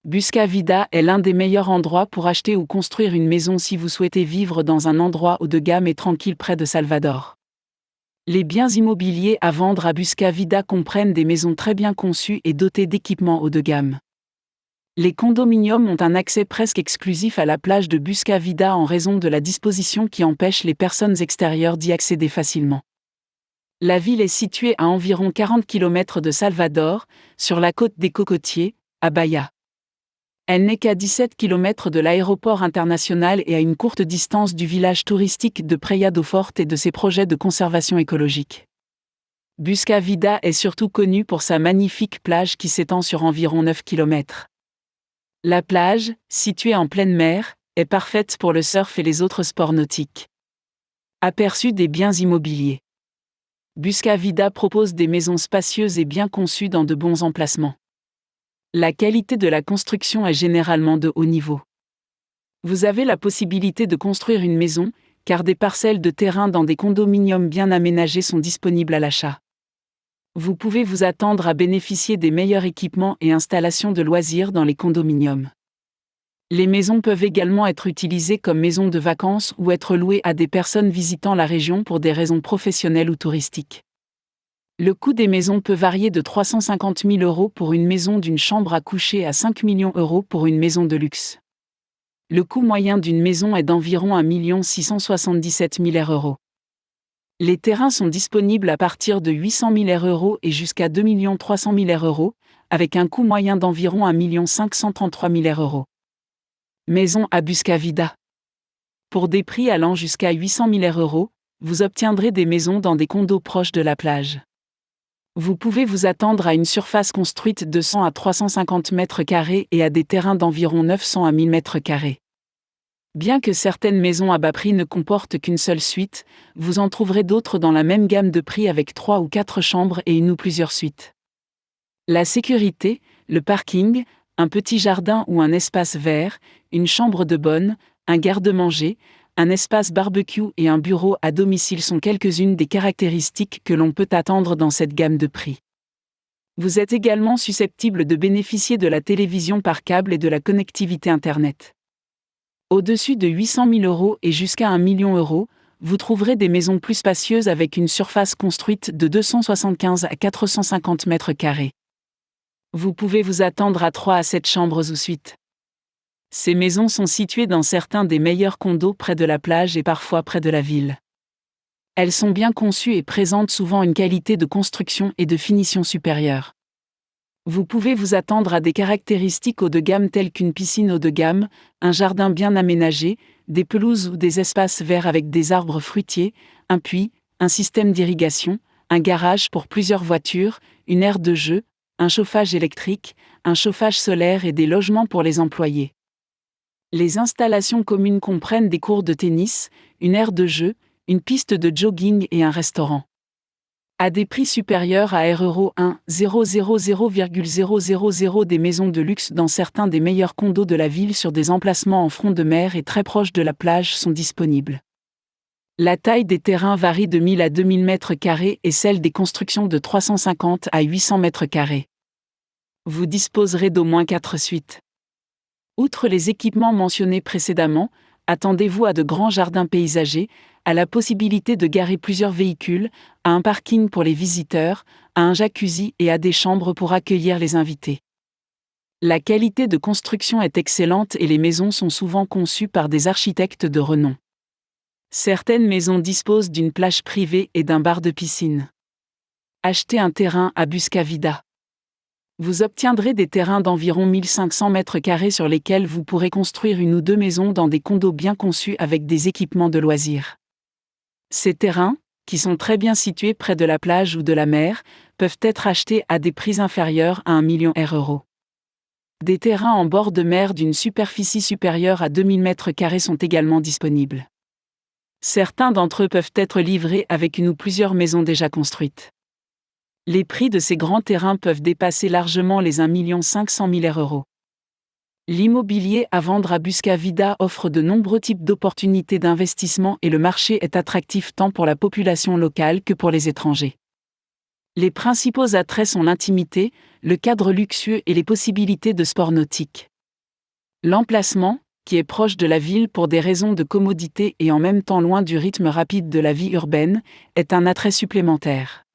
Busca Vida est l'un des meilleurs endroits pour acheter ou construire une maison si vous souhaitez vivre dans un endroit haut de gamme et tranquille près de Salvador. Les biens immobiliers à vendre à Busca Vida comprennent des maisons très bien conçues et dotées d'équipements haut de gamme. Les condominiums ont un accès presque exclusif à la plage de Busca Vida en raison de la disposition qui empêche les personnes extérieures d'y accéder facilement. La ville est située à environ 40 km de Salvador, sur la côte des Cocotiers, à Bahia. Elle n'est qu'à 17 km de l'aéroport international et à une courte distance du village touristique de Praia do Forte et de ses projets de conservation écologique. Busca Vida est surtout connue pour sa magnifique plage qui s'étend sur environ 9 km. La plage, située en pleine mer, est parfaite pour le surf et les autres sports nautiques. Aperçu des biens immobiliers. Busca Vida propose des maisons spacieuses et bien conçues dans de bons emplacements. La qualité de la construction est généralement de haut niveau. Vous avez la possibilité de construire une maison, car des parcelles de terrain dans des condominiums bien aménagés sont disponibles à l'achat. Vous pouvez vous attendre à bénéficier des meilleurs équipements et installations de loisirs dans les condominiums. Les maisons peuvent également être utilisées comme maisons de vacances ou être louées à des personnes visitant la région pour des raisons professionnelles ou touristiques. Le coût des maisons peut varier de 350 000 € pour une maison d'une chambre à coucher à 5 millions € pour une maison de luxe. Le coût moyen d'une maison est d'environ 1 677 000 €. Les terrains sont disponibles à partir de 800 000 € et jusqu'à 2 300 000 €, avec un coût moyen d'environ 1 533 000 €. Maison à Busca Vida. Pour des prix allant jusqu'à 800 000 €, vous obtiendrez des maisons dans des condos proches de la plage. Vous pouvez vous attendre à une surface construite de 100 à 350 mètres carrés et à des terrains d'environ 900 à 1000 mètres carrés. Bien que certaines maisons à bas prix ne comportent qu'une seule suite, vous en trouverez d'autres dans la même gamme de prix avec 3 ou 4 chambres et une ou plusieurs suites. La sécurité, le parking, un petit jardin ou un espace vert, une chambre de bonne, un garde-manger, un espace barbecue et un bureau à domicile sont quelques-unes des caractéristiques que l'on peut attendre dans cette gamme de prix. Vous êtes également susceptible de bénéficier de la télévision par câble et de la connectivité Internet. Au-dessus de 800 000 € et jusqu'à 1 million €, vous trouverez des maisons plus spacieuses avec une surface construite de 275 à 450 mètres carrés. Vous pouvez vous attendre à 3 à 7 chambres ou suites. Ces maisons sont situées dans certains des meilleurs condos près de la plage et parfois près de la ville. Elles sont bien conçues et présentent souvent une qualité de construction et de finition supérieure. Vous pouvez vous attendre à des caractéristiques haut de gamme telles qu'une piscine haut de gamme, un jardin bien aménagé, des pelouses ou des espaces verts avec des arbres fruitiers, un puits, un système d'irrigation, un garage pour plusieurs voitures, une aire de jeu, un chauffage électrique, un chauffage solaire et des logements pour les employés. Les installations communes comprennent des cours de tennis, une aire de jeu, une piste de jogging et un restaurant. À des prix supérieurs à €1 000,000 des maisons de luxe dans certains des meilleurs condos de la ville sur des emplacements en front de mer et très proches de la plage sont disponibles. La taille des terrains varie de 1000 à 2000 mètres carrés et celle des constructions de 350 à 800 mètres carrés. Vous disposerez d'au moins 4 suites. Outre les équipements mentionnés précédemment, attendez-vous à de grands jardins paysagers, à la possibilité de garer plusieurs véhicules, à un parking pour les visiteurs, à un jacuzzi et à des chambres pour accueillir les invités. La qualité de construction est excellente et les maisons sont souvent conçues par des architectes de renom. Certaines maisons disposent d'une plage privée et d'un bar de piscine. Achetez un terrain à Busca Vida. Vous obtiendrez des terrains d'environ 1500 mètres carrés sur lesquels vous pourrez construire une ou deux maisons dans des condos bien conçus avec des équipements de loisirs. Ces terrains, qui sont très bien situés près de la plage ou de la mer, peuvent être achetés à des prix inférieurs à 1 million €. Des terrains en bord de mer d'une superficie supérieure à 2000 mètres carrés sont également disponibles. Certains d'entre eux peuvent être livrés avec une ou plusieurs maisons déjà construites. Les prix de ces grands terrains peuvent dépasser largement les 1 500 000 €. L'immobilier à vendre à Busca Vida offre de nombreux types d'opportunités d'investissement et le marché est attractif tant pour la population locale que pour les étrangers. Les principaux attraits sont l'intimité, le cadre luxueux et les possibilités de sport nautique. L'emplacement, qui est proche de la ville pour des raisons de commodité et en même temps loin du rythme rapide de la vie urbaine, est un attrait supplémentaire.